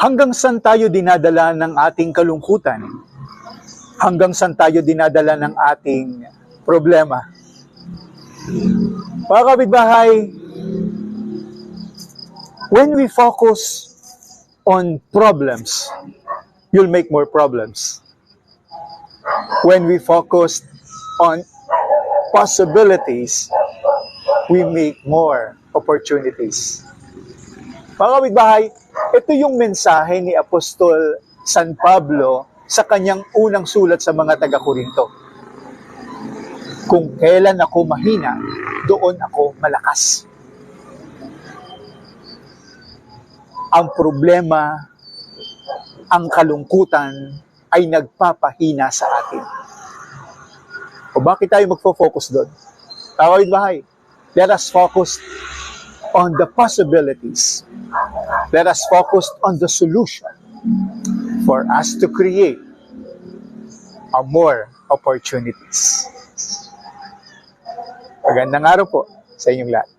Hanggang saan tayo dinadala ng ating kalungkutan? Hanggang saan tayo dinadala ng ating problema? Mga kapitbahay, when we focus on problems, you'll make more problems. When we focus on possibilities, we make more opportunities. Mga kapitbahay, ito yung mensahe ni Apostol San Pablo sa kanyang unang sulat sa mga taga-Korinto. Kung kailan ako mahina, doon ako malakas. Ang problema, ang kalungkutan ay nagpapahina sa atin. O bakit tayo magfo-focus doon? Mga bahay, let us focus on the possibilities. Let us focus on the solution for us to create more opportunities. Magandang araw po sa inyong lahat.